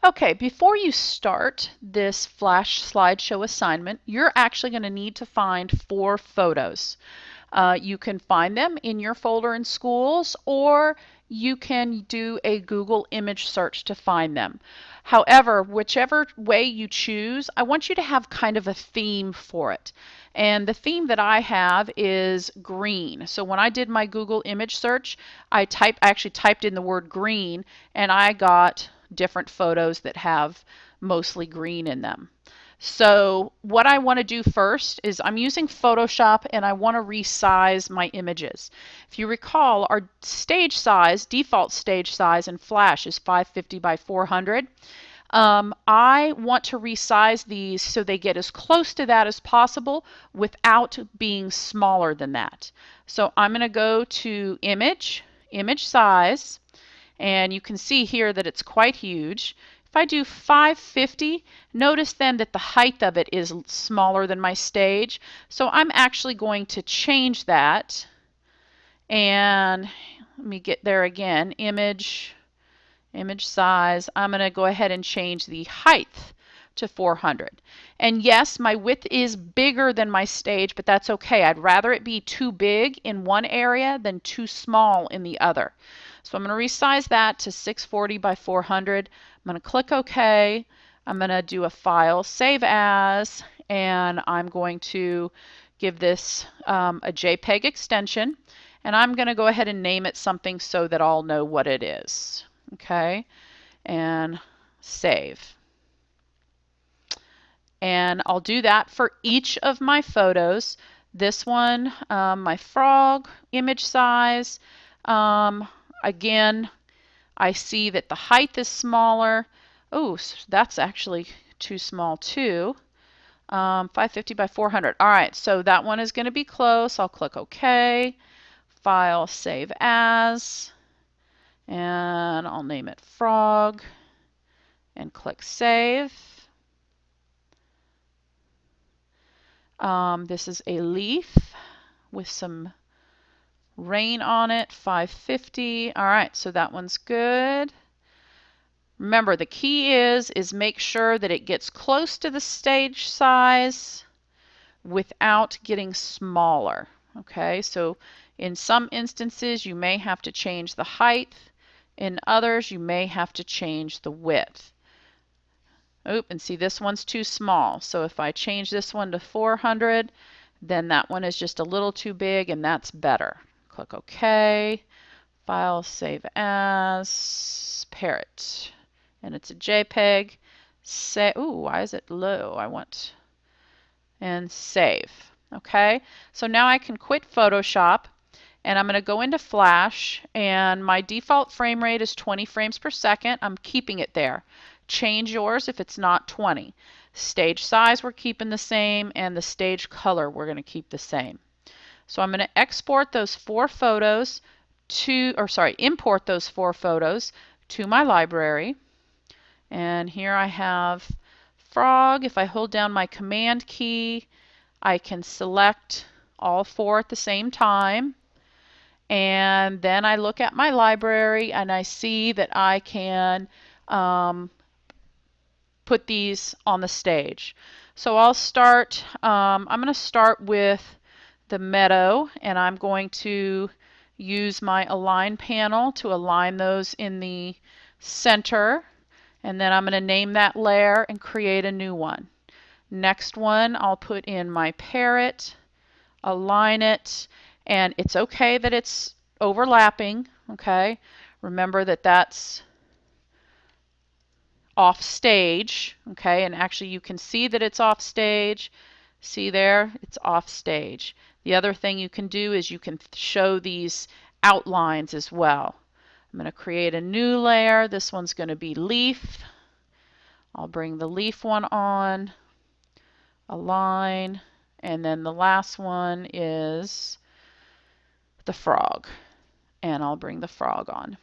Okay, before you start this flash slideshow assignment, you're actually going to need to find 4 photos. You can find them in your folder in schools, or you can do a Google image search to find them. However, whichever way you choose, I want you to have kind of a theme for it. And the theme that I have is green. So when I did my Google image search, I actually typed in the word green, and I got different photos that have mostly green in them. So what I want to do first is I'm using Photoshop and I want to resize my images. If you recall, our stage size, default stage size in Flash is 550 by 400. I want to resize these so they get as close to that as possible without being smaller than that. So I'm going to go to Image, Image Size, and you can see here that it's quite huge. If I do 550, notice then that the height of it is smaller than my stage. So I'm actually going to change that. And let me get there again. Image size. I'm going to go ahead and change the height to 400. And yes, my width is bigger than my stage, but that's okay. I'd rather it be too big in one area than too small in the other. So I'm going to resize that to 640 by 400. I'm going to click OK. I'm going to do a file, save as, and I'm going to give this a JPEG extension. And I'm going to go ahead and name it something so that I'll know what it is. Okay, and save. And I'll do that for each of my photos. This one, my frog, image size. Again, I see that the height is smaller. Oh, that's actually too small too. 550 by 400. All right, so that one is going to be close. I'll click OK. File, save as. And I'll name it frog and click save. This is a leaf with some rain on it, 550. All right, so that one's good. Remember, the key is make sure that it gets close to the stage size without getting smaller. Okay, so in some instances you may have to change the height. In others, you may have to change the width. Oop, and see, this one's too small. So if I change this one to 400, then that one is just a little too big, and that's better. Click OK. File, save as, parrot. And it's a JPEG. Say, ooh, why is it low? I want, and save. Okay, so now I can quit Photoshop. And I'm going to go into Flash, and my default frame rate is 20 frames per second. I'm keeping it there. Change yours if it's not 20. Stage size we're keeping the same, and the stage color we're going to keep the same. So I'm going to export those 4 photos to, or sorry, import those 4 photos to my library. And here I have frog. If I hold down my command key, I can select all 4 at the same time. And then I look at my library and I see that I can put these on the stage. So I'll start, I'm going to start with the meadow, and I'm going to use my align panel to align those in the center. And then I'm going to name that layer and create a new one. Next one, I'll put in my parrot, align it, and it's okay that it's overlapping. Okay, remember that that's off stage. Okay, and actually you can see that it's off stage. See there, it's off stage. The other thing you can do is you can show these outlines as well. I'm going to create a new layer. This one's going to be leaf. I'll bring the leaf one on, align, and then the last one is the frog, and I'll bring the frog on.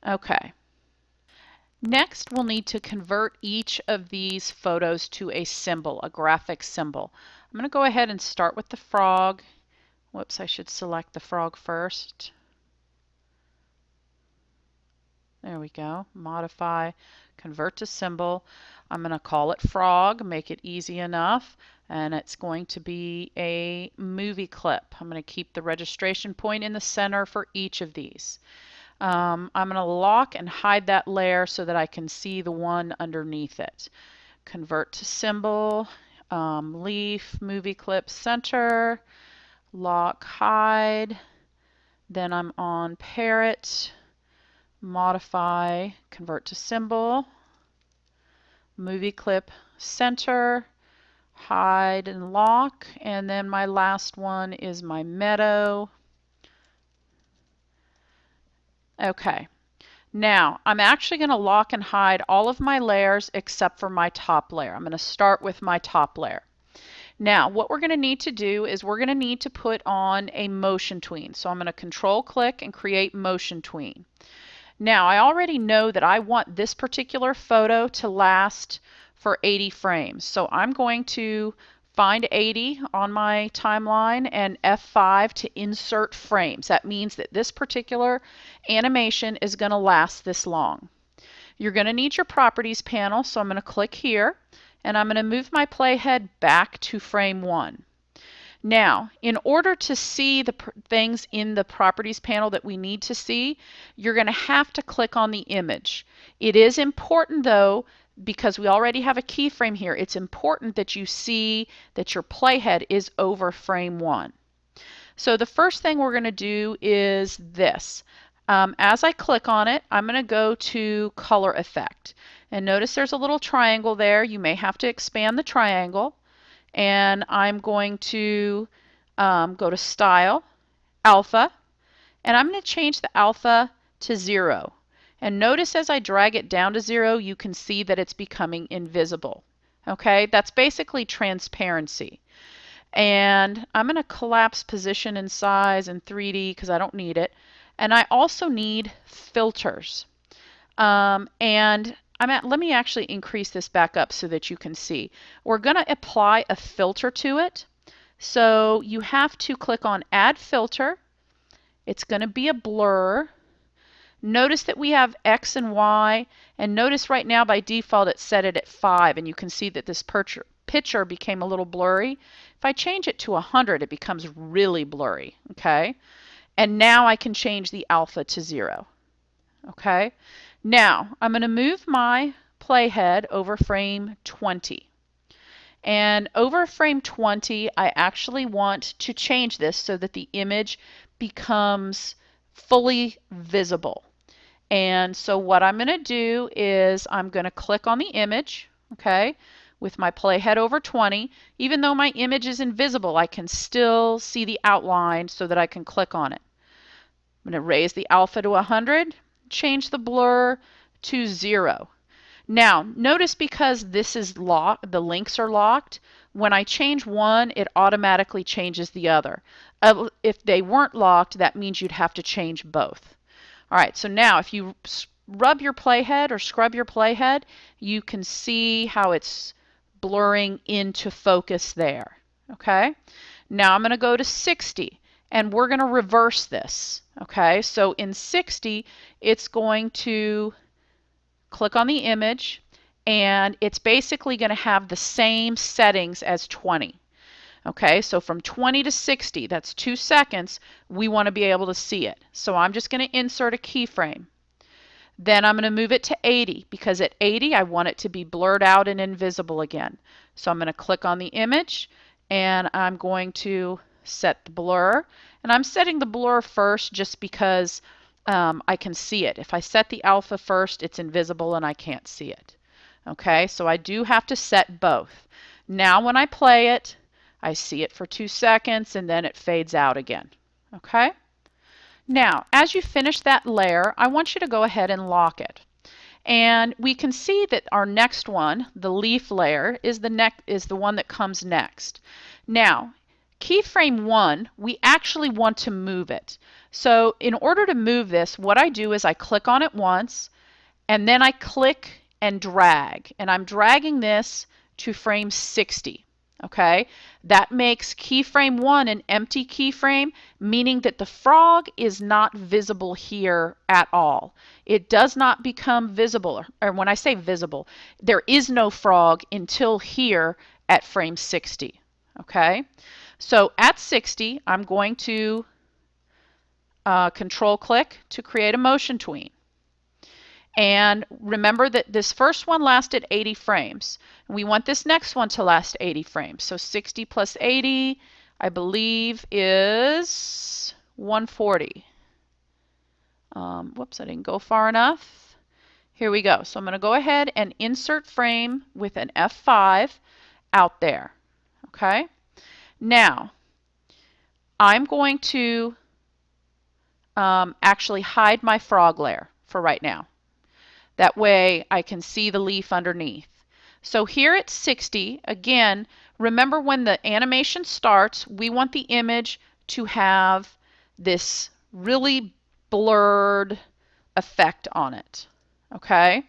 Okay. Next, we'll need to convert each of these photos to a symbol, a graphic symbol. I'm going to go ahead and start with the frog. Whoops, I should select the frog first. There we go. Modify, convert to symbol. I'm going to call it frog, make it easy enough, and it's going to be a movie clip. I'm going to keep the registration point in the center for each of these. I'm going to lock and hide that layer so that I can see the one underneath it. Convert to symbol, leaf, movie clip, center, lock, hide. Then I'm on parrot, modify, convert to symbol, movie clip, center, hide and lock, and then my last one is my meadow. Okay, now I'm actually going to lock and hide all of my layers except for my top layer. I'm going to start with my top layer. Now what we're going to need to do is we're going to need to put on a motion tween. So I'm going to control click and create motion tween. Now I already know that I want this particular photo to last for 80 frames. So I'm going to find 80 on my timeline and F5 to insert frames. That means that this particular animation is going to last this long. You're going to need your properties panel, so I'm going to click here and I'm going to move my playhead back to frame 1. Now, in order to see the things in the properties panel that we need to see, you're going to have to click on the image. It is important though, because we already have a keyframe here, it's important that you see that your playhead is over frame 1. So the first thing we're going to do is this. As I click on it, I'm going to go to color effect. And notice there's a little triangle there. You may have to expand the triangle. And I'm going to go to Style, Alpha, and I'm going to change the alpha to 0. And notice as I drag it down to 0, you can see that it's becoming invisible. Okay, that's basically transparency. And I'm going to collapse position and size and 3D because I don't need it. And I also need filters. Let me actually increase this back up so that you can see. We're going to apply a filter to it. So you have to click on Add Filter. It's going to be a blur. Notice that we have X and Y, and notice right now by default it set it at 5, and you can see that this picture became a little blurry. If I change it to 100, it becomes really blurry. Okay, and now I can change the alpha to 0. Okay. Now, I'm going to move my playhead over frame 20. And over frame 20, I actually want to change this so that the image becomes fully visible. And so what I'm going to do is I'm going to click on the image, okay, with my playhead over 20. Even though my image is invisible, I can still see the outline so that I can click on it. I'm going to raise the alpha to 100. Change the blur to 0. Now, notice because this is locked, the links are locked, when I change one, it automatically changes the other. If they weren't locked, that means you'd have to change both. All right, so now if you rub your playhead or scrub your playhead, you can see how it's blurring into focus there. Okay? Now I'm going to go to 60. And we're going to reverse this. Okay, so in 60, it's going to click on the image, and it's basically going to have the same settings as 20. Okay, so from 20 to 60, that's 2 seconds, we want to be able to see it. So I'm just going to insert a keyframe. Then I'm going to move it to 80, because at 80, I want it to be blurred out and invisible again. So I'm going to click on the image, and I'm going to set the blur, and I'm setting the blur first just because I can see it. If I set the alpha first, it's invisible and I can't see it. Okay, so I do have to set both. Now when I play it, I see it for 2 seconds and then it fades out again. Okay, now as you finish that layer, I want you to go ahead and lock it. And we can see that our next one, the leaf layer, is the one that comes next. Now, keyframe 1, we actually want to move it. So in order to move this, what I do is I click on it once, and then I click and drag. And I'm dragging this to frame 60. Okay, that makes keyframe 1 an empty keyframe, meaning that the frog is not visible here at all. It does not become visible, or when I say visible, there is no frog until here at frame 60. Okay, so at 60, I'm going to control click to create a motion tween. And remember that this first one lasted 80 frames. We want this next one to last 80 frames. So 60 plus 80, I believe, is 140. Whoops, I didn't go far enough. Here we go. So I'm going to go ahead and insert frame with an F5 out there. Okay. Now, I'm going to actually hide my frog layer for right now. That way I can see the leaf underneath. So here at 60, again, remember when the animation starts, we want the image to have this really blurred effect on it. Okay?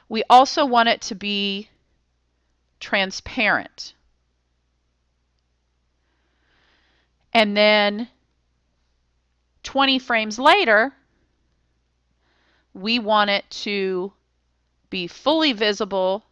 We also want it to be transparent. And then 20 frames later, we want it to be fully visible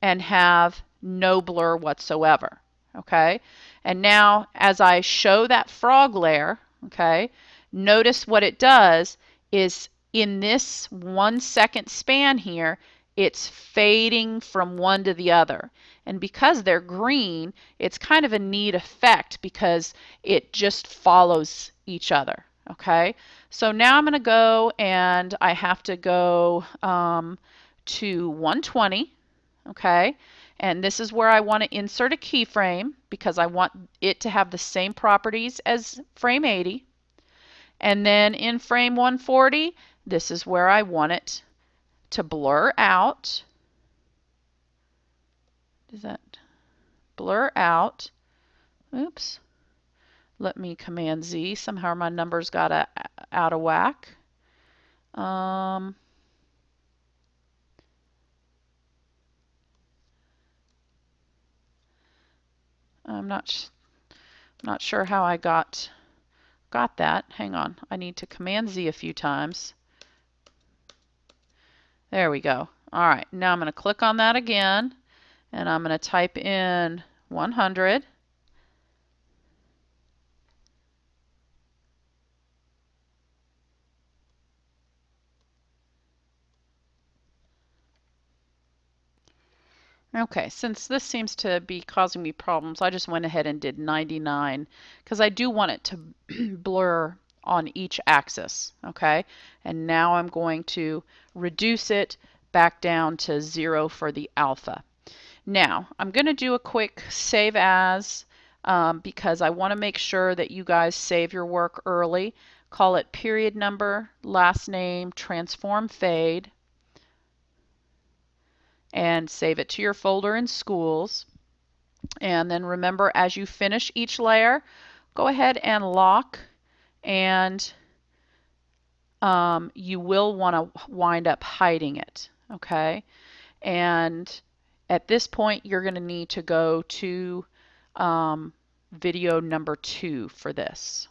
and have no blur whatsoever. Okay, and now as I show that frog layer, okay, notice what it does is in this 1 second span here, it's fading from one to the other. And because they're green, it's kind of a neat effect because it just follows each other. Okay, so now I'm going to go and I have to go to 120. Okay, and this is where I want to insert a keyframe because I want it to have the same properties as frame 80. And then in frame 140, this is where I want it to blur out. Does that blur out? Oops. Let me Command Z. Somehow my numbers got out of whack. I'm not sure how I got that. Hang on. I need to Command Z a few times. There we go. All right, now I'm going to click on that again, and I'm going to type in 100. Okay, since this seems to be causing me problems, I just went ahead and did 99 because I do want it to blur on each axis. Okay, and now I'm going to reduce it back down to 0 for the alpha. Now, I'm going to do a quick save as because I want to make sure that you guys save your work early. Call it period number, last name, transform fade, and save it to your folder in schools. And then remember, as you finish each layer, go ahead and lock, and you will want to wind up hiding it. Okay, and at this point, you're going to need to go to video number 2 for this.